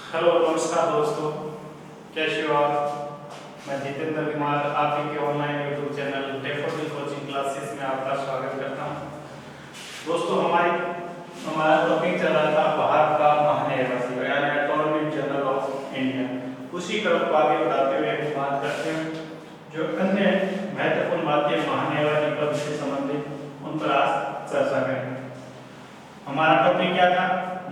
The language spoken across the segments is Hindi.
हेलो नमस्कार दोस्तों, कैसे हो आप। मैं जितेंद्र कुमार आप ही के online YouTube channel daffodil coaching classes में आपका स्वागत करता हूं। दोस्तों हमारा टॉपिक चल रहा था भारत का महान्यायवादी यानी अटॉर्नी जनरल ऑफ इंडिया। उसी क्रम को आगे बढ़ाते हुए हम बात करते हैं जो अन्य महत्वपूर्ण बातें महान्यायवादी पद से संबंधित उन पर आज चर्चा करेंगे। हमारा टॉपिक क्या था?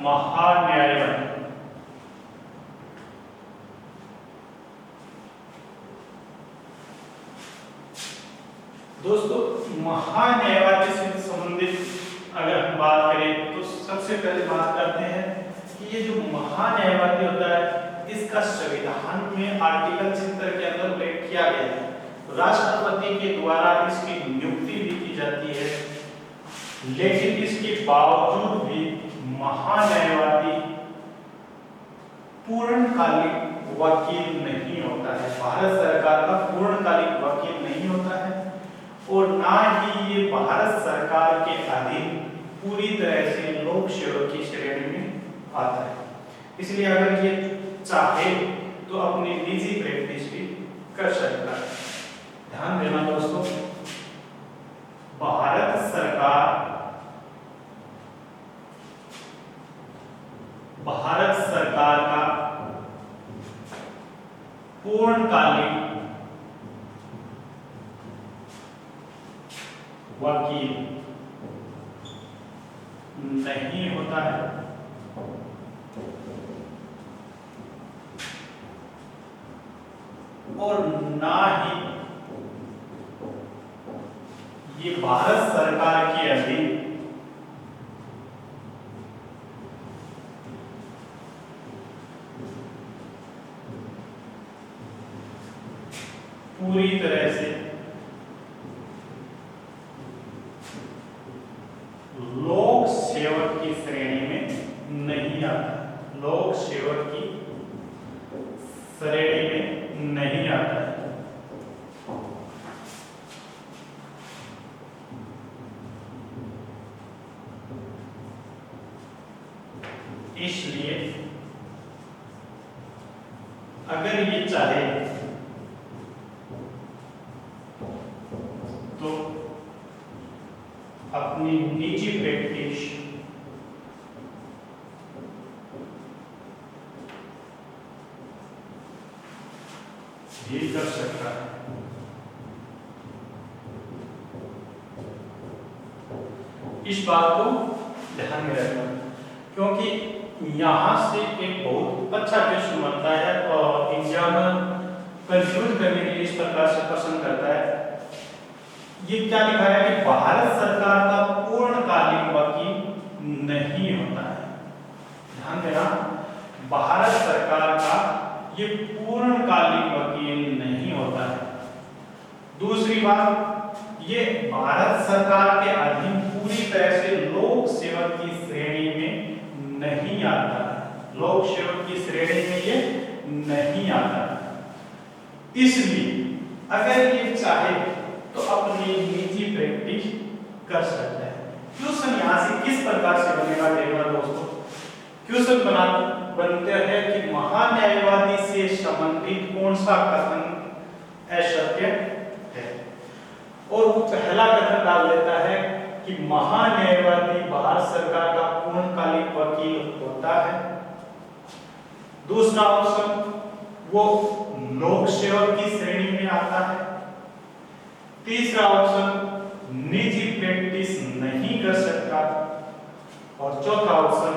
महान्यायवादी। दोस्तों महान्यायवादी से संबंधित अगर हम बात करें तो सबसे पहले बात करते हैं कि ये जो महान्यायवादी होता है इसका संविधान में आर्टिकल 76 के अंदर उल्लेख किया गया है। राष्ट्रपति के द्वारा इसकी नियुक्ति भी की जाती है, लेकिन इसके बावजूद भी महान्यायवादी पूर्णकालिक वकील नहीं होता है। भारत सरकार का पूर्णकालिक वकील नहीं होता है और ना ही ये भारत सरकार के अधीन पूरी तरह से लोक सेवक की श्रेणी में आता है। इसलिए अगर ये चाहे तो अपनी निजी प्रैक्टिस भी कर सकता है। ध्यान देना दोस्तों, भारत सरकार का पूर्णकालिक वकील नहीं होता है और ना ही ये भारत सरकार के अधीन पूरी तरह से लोक सेवक की श्रेणी में नहीं आता। लोक सेवक की श्रेणी में नहीं आता है। इसलिए अगर ये चाहे तो अपनी निजी प्रैक्टिस भी कर सकता है। इस बात को ध्यान में रखना, क्योंकि यहां से एक बहुत अच्छा प्रश्न बनता है और एग्जाम कंफ्यूज करने के लिए इस प्रकार से प्रश्न करता है। ये क्या लिखा है कि भारत सरकार का पूर्णकालिक वकील नहीं होता है। ध्यान देना, भारत सरकार का ये पूर्णकालिक वकील नहीं होता है। दूसरी बात, ये भारत सरकार के अधीन पूरी तरह से लोक सेवक की श्रेणी में नहीं आता है। लोक सेवक की श्रेणी में ये नहीं आता है। इसलिए अगर ये चाहे तो अपनी निजी प्रैक्टिस कर सकता है। क्वेश्चन यहाँ से किस प्रकार से बनेगा देखना दोस्तों। क्वेश्चन बनते हैं कि महान्यायवादी से संबंधित कौन सा कथन असत्य है, और वो पहला कथन डाल देता है कि महान्यायवादी भारत सरकार का पूर्णकालिक वकील होता है। दूसरा ऑप्शन, वो लोक सेवक की श्रेणी में आता है। तीसरा ऑप्शन, निजी प्रैक्टिस नहीं कर सकता। और चौथा ऑप्शन,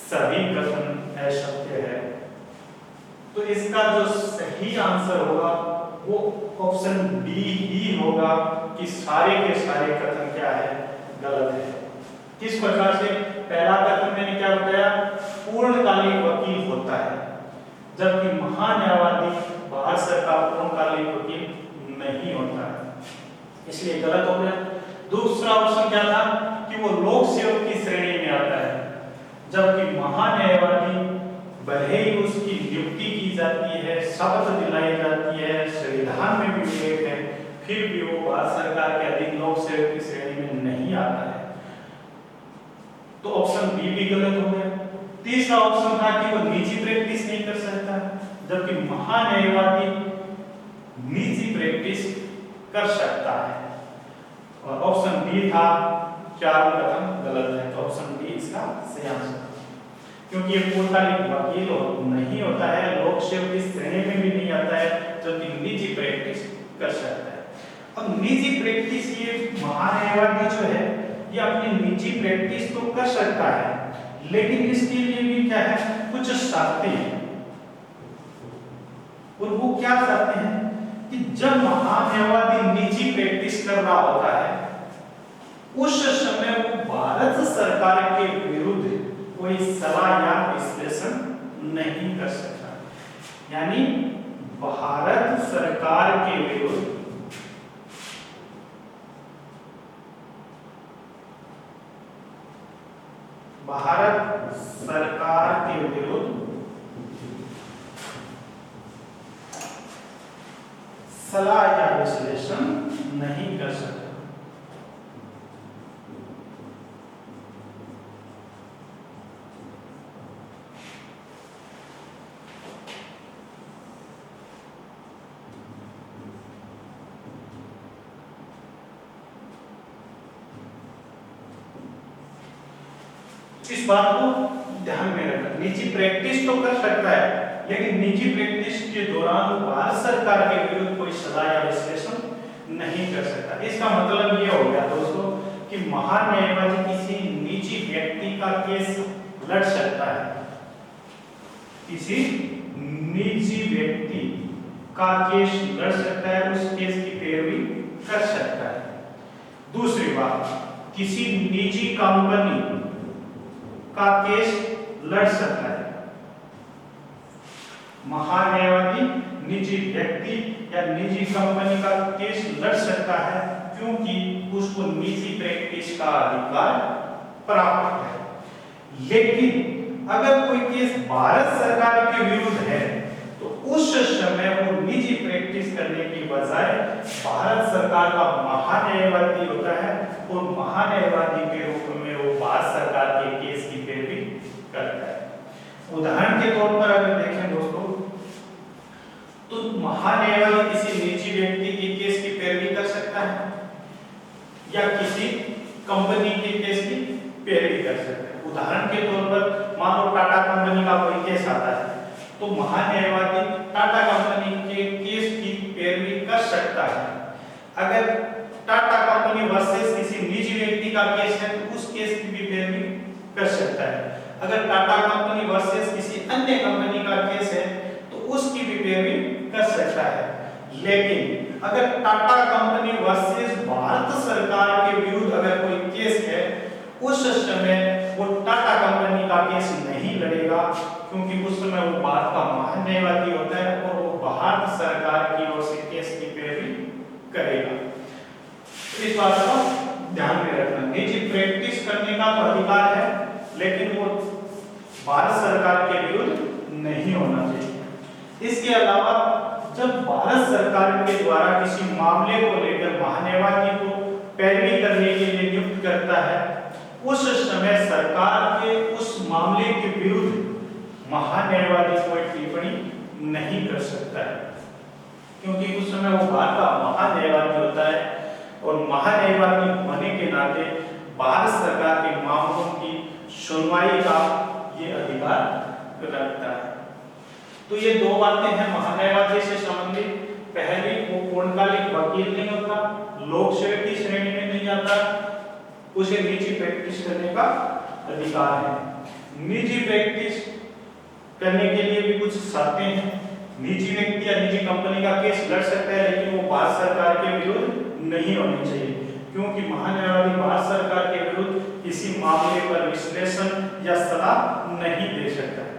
सभी कथन असत्य है। तो इसका जो सही आंसर होगा वो ऑप्शन बी ही होगा कि सारे के सारे कथन क्या है, गलत है। किस प्रकार से? पहला कथन मैंने क्या बताया, पूर्णकालिक वकील होता है, जबकि महान्यायवादी भारत सरकार पूर्णकालिक वकील नहीं होता है, इसलिए गलत हो गया। दूसरा ऑप्शन क्या था कि वो लोक सेवक की श्रेणी में आता है, जबकि महान्यायवादी भले ही उसकी नियुक्ति की जाती है, शपथ दिलाई जाती है, संविधान में भी उल्लेख है, फिर भी वो भारत सरकार के अधीन लोक सेवक की श्रेणी में नहीं आता है। तो ऑप्शन बी भी गलत हो गया। तीसरा ऑप्शन था कि वो निजी प्रैक्टिस नहीं कर सकता, जबकि महान्यायवादी निजी प्रैक्टिस कर सकता है। और ऑप्शन डी था चारों कथन गलत है, तो ऑप्शन डी इसका सही आंसर, क्योंकि ये पूर्णकालिक वकील नहीं होता है, लोक सेवक की श्रेणी में भी नहीं आता है, जबकि निजी प्रैक्टिस कर सकता है। अब निजी प्रैक्टिस, ये महान्यायवादी जो है ये अपनी निजी प्रैक्टिस तो कर सकता है, लेकिन इसके लिए भी क्या है, कुछ शर्तें हैं। और वो क्या शर्तें हैं कि जब महान्यायवादी निजी प्रैक्टिस कर रहा होता है उस समय वो भारत सरकार के विरुद्ध कोई सलाह या विश्लेषण नहीं कर सकता। यानी भारत सरकार के विरुद्ध सलाह या विश्लेषण नहीं कर सकता। इस बात को ध्यान में रखना, निजी प्रैक्टिस तो कर सकता है, लेकिन निजी प्रैक्टिस के दौरान भारत सरकार के विरुद्ध कोई सलाह या विश्लेषण नहीं कर सकता। इसका मतलब ये हो गया दोस्तों कि महान्यायवादी किसी निजी व्यक्ति का केस लड़ सकता है, किसी निजी व्यक्ति का केस लड़ सकता है, उस केस की पैरवी कर सकता है। दूसरी बात, किसी निजी कंपनी का केस लड़ सकता है। महान्यायवादी निजी व्यक्ति या निजी कंपनी का केस लड़ सकता है, क्योंकि उसको निजी प्रैक्टिस का अधिकार प्राप्त है। लेकिन अगर कोई केस भारत सरकार के विरुद्ध है तो उस समय वो निजी प्रैक्टिस करने की बजाय भारत सरकार का महान्यायवादी होता है और महान्यायवादी के रूप में वो भारत सरकार के केस की पैरवी करता है। उदाहरण के तौर पर अगर देखें दोस्तों, तो महान्यायवादी किसी निजी व्यक्ति के केस की पैरवी कर सकता है या किसी कंपनी के केस की पैरवी कर सकता है। उदाहरण के तौर पर मान लो टाटा कंपनी का कोई केस आता है, तो महान्यायवादी टाटा कंपनी के केस की पैरवी कर सकता है। अगर टाटा कंपनी वर्सेस किसी निजी व्यक्ति का केस है तो उस केस की भी पैरवी कर सकता है। अगर टाटा कंपनी वर्सेस किसी अन्य कंपनी का केस है तो उसकी भी पैरवी कर सकता है। लेकिन अगर टाटा कंपनी वर्सेस भारत सरकार के विरुद्ध अगर कोई केस है, उस समय वो टाटा कंपनी का केस नहीं लड़ेगा, क्योंकि उस समय वो भारत का महान्यायवादी होता है और वो भारत सरकार की ओर से केस की पैरवी करेगा। इस बात को ध्यान में रखना, निजी प्रैक्टिस करने का तो अधिकार है, लेकिन वो भारत सरकार के विरुद्ध नहीं होना चाहिए। इसके अलावा जब भारत सरकार के द्वारा किसी मामले को लेकर महान्यायवादी को पैरवी करने के लिए नियुक्त करता है, उस समय सरकार के उस मामले के विरुद्ध महान्यायवादी कोई टिप्पणी नहीं कर सकता है, क्योंकि उस समय वो भारत का महान्यायवादी होता है और महान्यायवादी होने के नाते भारत सरकार के मामलों की सुनवाई का ये अधिकार रखता है। तो ये दो बातें हैं महान्यायवादी से संबंधित। पहली, वो पूर्णकालिक वकील नहीं होता, लोक सेवक की श्रेणी में नहीं आता, उसे निजी प्रैक्टिस करने का अधिकार है। निजी प्रैक्टिस करने के लिए भी कुछ शर्तें हैं। निजी व्यक्ति या निजी कंपनी का केस लड़ सकता है, लेकिन वो भारत सरकार के विरुद्ध नहीं होनी चाहिए, क्योंकि महान्यायवादी भारत सरकार के विरुद्ध किसी मामले पर विश्लेषण या सलाह नहीं दे सकता।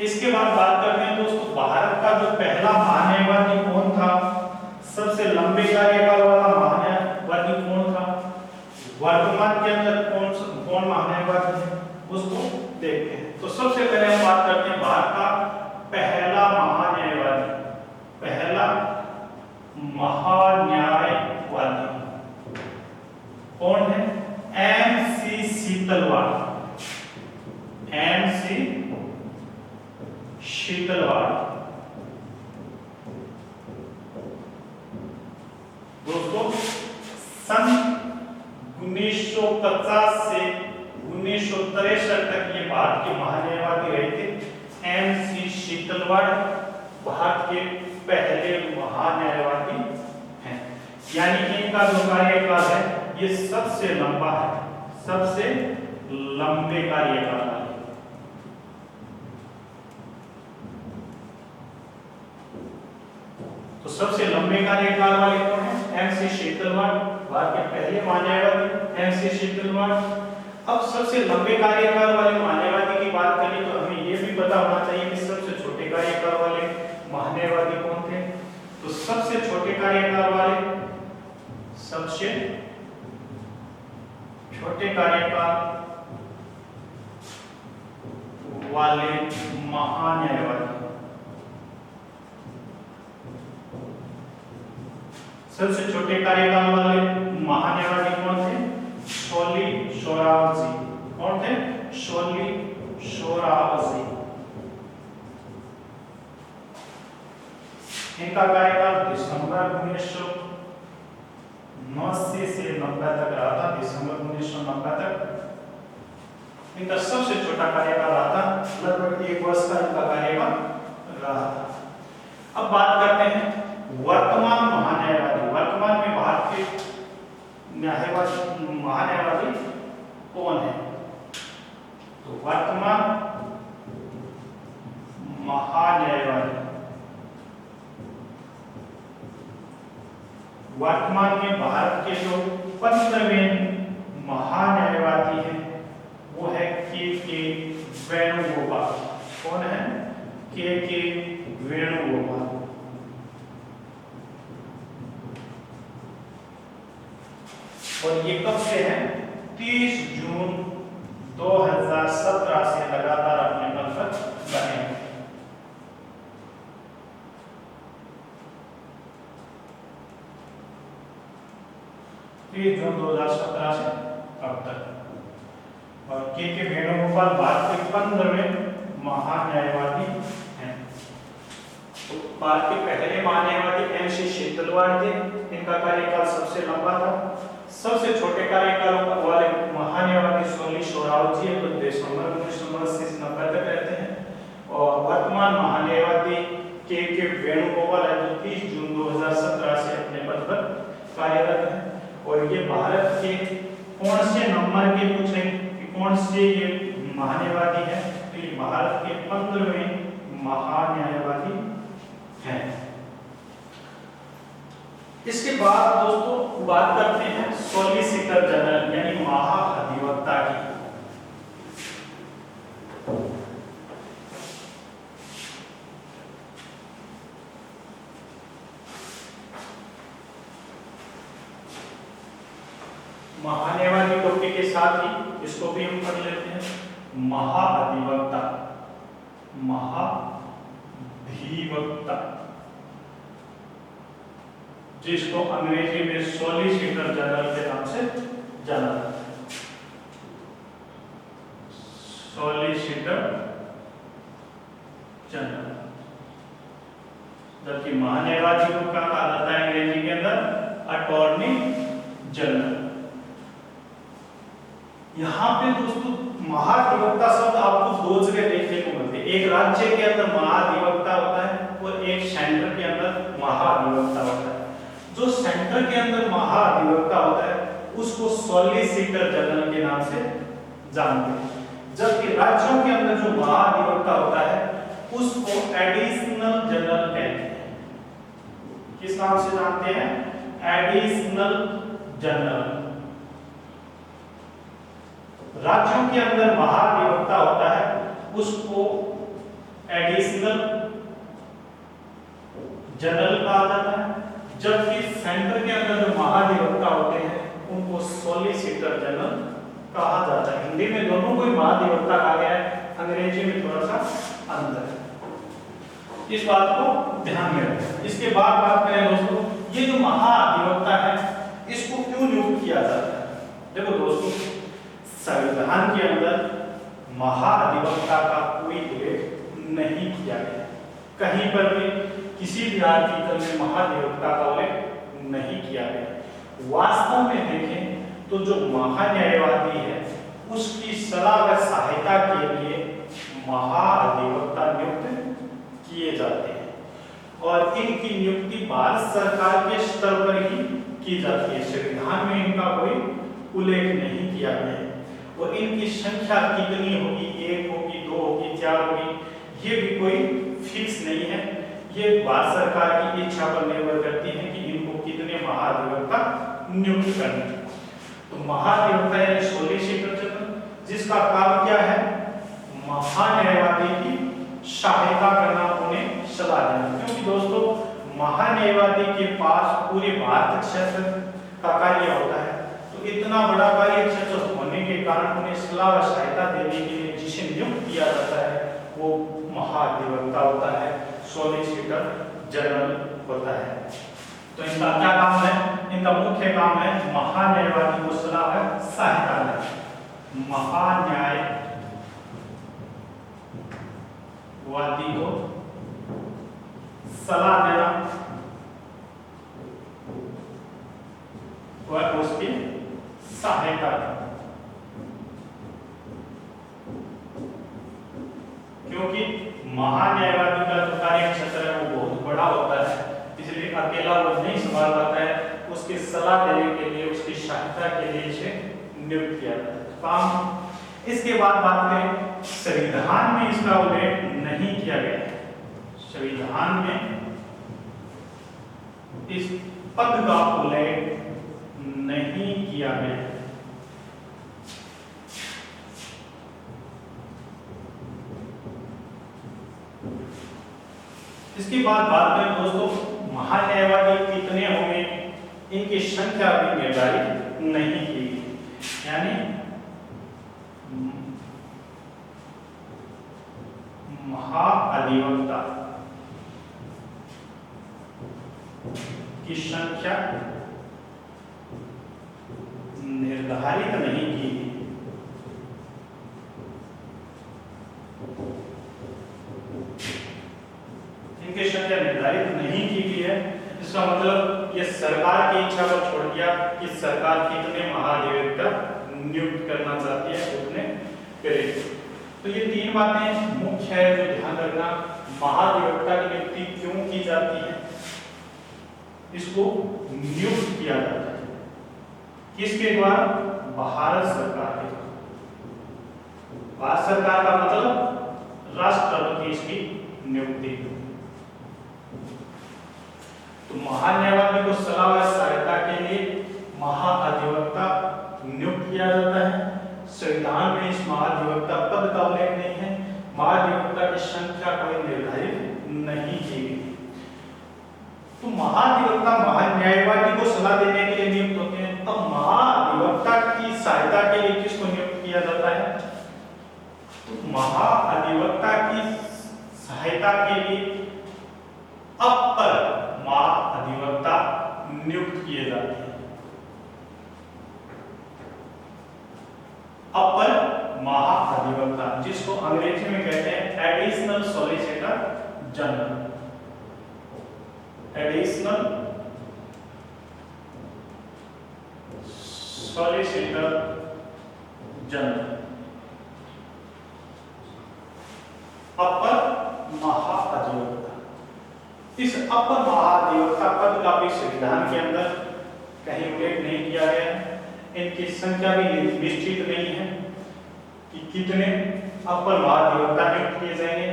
इसके बाद बात करते हैं दोस्तों, भारत का जो पहला महान्यायवादी कौन था, सबसे लंबे कार्यकाल वाला महान्यायवादी कौन था, वर्तमान के अंदर कौन महान्यायवादी है, उसको देखते हैं। तो सबसे पहले हम बात करते हैं भारत का पहला महान्यायवादी। पहला महान्यायवादी दोस्तों सन 1950 से 1963 तक ये भारत के महान्यायवादी रहे थे। MC शीतलवाड़ भारत के पहले महान्यायवादी हैं, यानी कि इनका जो कार्यकाल है ये सबसे लंबा है, सबसे लंबे कार्यकाल है। तो सबसे लंबे कार्यकाल वाले कौन हैं? MC शीतलवाड़, भारत के पहले महान्यायवादी MC शीतलवाड़। अब सबसे लंबे कार्यकाल वाले महान्यायवादी की बात करें तो हमें यह भी पता होना चाहिए कि सबसे छोटे कार्यकाल वाले महान्यायवादी कौन थे। तो सबसे छोटे कार्यकाल वाले, सबसे छोटे कार्यकाल वाले महान्यायवादी, सबसे छोटे कार्यकाल वाले महान्यायवादी कौन थे? शोली सोराबजी। कौन थे? शोली सोराबजी। इनका कार्यकाल दिसंबर 1989 से 90 तक रहा था, दिसंबर 1990 तक। इनका सबसे छोटा कार्यकाल रहा था, लगभग 1 वर्ष का इनका कार्यकाल रहा था। अब बात करते हैं वर्तमान महान्यायवादी। वर्तमान में भारत के महान्यायवादी कौन है? तो वर्तमान महान्यायवादी, वर्तमान में भारत के जो 15वें महान्यायवादी हैं वो है के वेणुगोपाल। कौन है? के वेणुगोपाल। और ये कब से है? 30 जून 2017 से लगातार अपने पद पर बने हैं। 30 जून 2017 से अब तक। और के वेणुगोपाल भारत के 15वें महान्यायवादी हैं। तो भारत के पहले महान्यायवादी MC शीतलवाड़ थे, इनका कार्यकाल सबसे लंबा था। सबसे छोटे कार्यकाल वाले महान्यायवादी शोली सोराबजी है, तो दिसंबर 1990 से 90 तक रहते हैं। और वर्तमान महान्यायवादी के वेणुगोपाल है, जो 30 जून 2017 से अपने पद पर कार्यरत है। और ये भारत के कौन से नंबर के पूछे कि कौन से ये महान्यायवादी है, तो ये भारत के 15वें महान्यायवादी हैं। इसके बाद दोस्तों बात करते हैं सॉलिसिटर जनरल यानी महाधिवक्ता की। महान्यायवादी टॉपिक के साथ ही इसको भी हम पढ़ लेते हैं। महाधिवक्ता, महाधिवक्ता जिसको अंग्रेजी में सॉलिसिटर जनरल के नाम से जाना जाता है। सॉलिसिटर जनरल, जबकि महान्यायवादी को क्या कहा जाता है अंग्रेजी के अंदर? Attorney general. यहाँ पे दोस्तों महाधिवक्ता शब्द आपको 2 जगह देखने को मिलते हैं। एक राज्य के अंदर महाधिवक्ता होता है और एक सेंटर के अंदर महाधिवक्ता होता है। जो सेंटर के अंदर महाधिवक्ता होता है उसको सॉलिसिटर जनरल के नाम से जानते हैं, जबकि राज्यों के अंदर जो महाधिवक्ता होता है उसको एडिशनल जनरल कहते हैं। किस नाम से जानते हैं? Additional general. राज्यों के अंदर महाधिवक्ता होता है उसको एडिशनल जनरल कहा जाता है, जबकि सेंटर के अंदर जो महाधिवक्ता होते हैं उनको सॉलिसिटर जनरल कहा जाता है। हिंदी में दोनों को ही महाधिवक्ता कहा गया है, अंग्रेजी में थोड़ा सा अंतर है, इस बात को ध्यान में रखें। इसके बाद बात करें दोस्तों, ये जो महाधिवक्ता है इसको क्यों नियुक्त किया जाता है? देखो दोस्तों, संविधान के अंदर महाधिवक्ता का कोई उल्लेख नहीं किया गया, कहीं पर भी किसी भी आर्टिकल में महाधिवक्ता का उल्लेख नहीं किया गया। वास्तव में देखें तो जो महान्यायवादी है उसकी सलाह व सहायता के लिए महाधिवक्ता नियुक्त किए जाते हैं और इनकी नियुक्ति भारत सरकार के स्तर पर ही की जाती है। संविधान में इनका कोई उल्लेख नहीं किया गया है और इनकी संख्या कितनी होगी, 1 होगी, 2 होगी, 4 होगी, ये भी कोई फिक्स नहीं है। ये भारत सरकार की इच्छा पर निर्भर करती है कि इनको कितने महाधिवक्ता नियुक्त करने। तो महाधिवक्ता यानी सॉलिसिटर जनरल, जिसका काम क्या है, महान्यायवादी की सहायता करना, उन्हें सलाह देना। क्योंकि दोस्तों महान्यायवादी के पास पूरे भारत क्षेत्र का कार्य होता है, तो इतना बड़ा कार्य क्षेत्र होने के कारण उन्हें सलाह व सहायता देने के लिए जिसे नियुक्त किया जाता है वो महाधिवक्ता होता है, सॉलिसिटर जनरल होता है। तो इनका क्या काम है, इनका मुख्य काम है महान्यायवादी को सलाह व सहायता देना। महान्यायवादी को सलाह देना और उसकी सहायता देना। क्योंकि महान्यायवादी का जो कार्य क्षेत्र है वो बहुत बड़ा होता है, इसलिए अकेला वो नहीं संभाल पाता है, उसकी सलाह देने के लिए, उसकी सहायता के लिए इसे नियुक्त किया जाता है। काम इसके बाद बात करें, संविधान में इसका उल्लेख नहीं किया गया है। संविधान में इस पद का उल्लेख नहीं किया गया है। इसके बाद बात करें दोस्तों, महान्यायवादी कितने होंगे, इनकी संख्या भी निर्धारित नहीं की गई। यानी महाधिवक्ता की संख्या निर्धारित नहीं की गई। इनकी संख्या निर्धारित नहीं की गई है, इसका मतलब ये सरकार की इच्छा पर छोड़ दिया कि सरकार कितने महाधिवक्ता नियुक्त करना चाहती है उतने करेगी। तो ये 3 बातें मुख्य है जो ध्यान रखना। महाधिवक्ता की नियुक्ति क्यों की जाती है, इसको नियुक्त किया जाता है किसके द्वारा, भारत सरकार के द्वारा। भारत सरकार का मतलब राष्ट्रपति इसकी नियुक्ति। तो महान्यायवादी को सलाह व सहायता के लिए महाधिवक्ता नियुक्त किया जाता है। संविधान में इस महाधिवक्ता पद का उल्लेख नहीं है, महाधिवक्ता की संख्या कोई निर्धारित नहीं की गई। तो महाधिवक्ता महान्यायवादी को सलाह देने के लिए नियुक्त होते हैं। अब महाधिवक्ता की सहायता के लिए किसको नियुक्त किया जाता है, तो महाधिवक्ता की सहायता के लिए अपर महाधिवक्ता नियुक्त किए जाते हैं। अपर महाधिवक्ता, जिसको अंग्रेजी में कहते हैं additional solicitor general. Additional solicitor general, अपर महाधिवक्ता। इस अपर महाधिवक्ता पद का भी संविधान के अंदर कहीं उल्लेख नहीं किया गया है। इनकी संख्या भी निश्चित नहीं है कि कितने अपर महाधिवक्ता नियुक्त किए जाएंगे,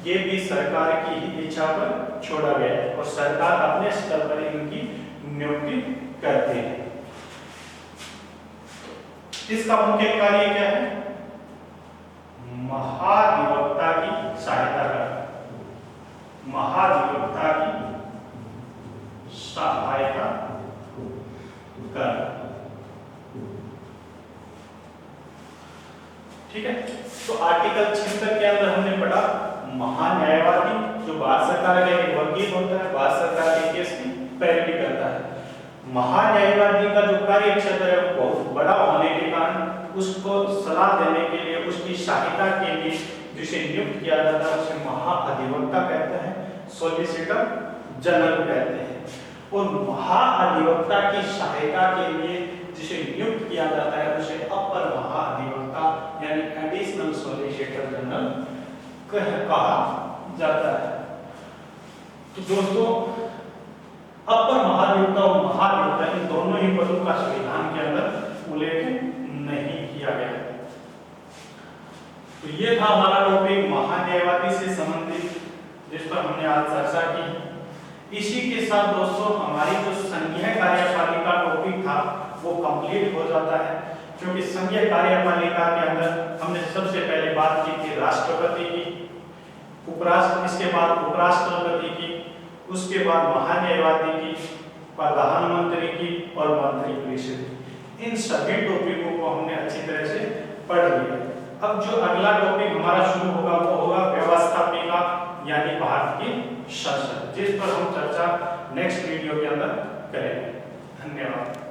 ये भी सरकार की ही इच्छा पर छोड़ा गया है और सरकार अपने स्तर पर इनकी नियुक्ति करती है। इसका मुख्य कार्य क्या है, महाधिवक्ता की सहायता करना, महाधिवक्ता की सहायता करना। ठीक है, तो आर्टिकल 76 के अंदर हमने पढ़ा महान्यायवादी जो भारत सरकार का एक वकील होता है, भारत सरकार के केस की पैरवी करता है। महान्यायवादी का जो कार्य क्षेत्र है वो बहुत बड़ा होने के कारण उसको सलाह देने के लिए, उसकी सहायता के लिए जिसे नियुक्त किया जाता है उसे महाधिवक्ता कहते हैं, सॉलिसिटर जनरल कहते हैं। और महाअधिवक्ता की सहायता के लिए जिसे नियुक्त किया जाता है उसे अपर महाअधिवक्ता यानी एडिशनल सॉलिसिटर जनरल कहा जाता है। तो दोस्तों अपर महाधिवक्ता और महाधिवक्ता इन दोनों ही पदों का संविधान के अंदर उल्लेख नहीं किया गया। तो ये था हमारा टॉपिक महान्यायवादी से संबंधित जिस पर हमने आज चर्चा की। इसी के साथ दोस्तों हमारी जो संघीय कार्यपालिका टॉपिक था वो कंप्लीट हो जाता है, क्योंकि संघीय कार्यपालिका के अंदर हमने सबसे पहले बात की थी राष्ट्रपति की, इसके बाद उपराष्ट्रपति की, उसके बाद महान्यायवादी की, प्रधानमंत्री की और मंत्रिपरिषद की। इन सभी टॉपिकों को हमने अच्छी तरह से पढ़ लिया। अब जो अगला टॉपिक हमारा शुरू होगा वो होगा व्यवस्थापिका यानी भारत की संसद, जिस पर हम चर्चा नेक्स्ट वीडियो के अंदर करेंगे। धन्यवाद।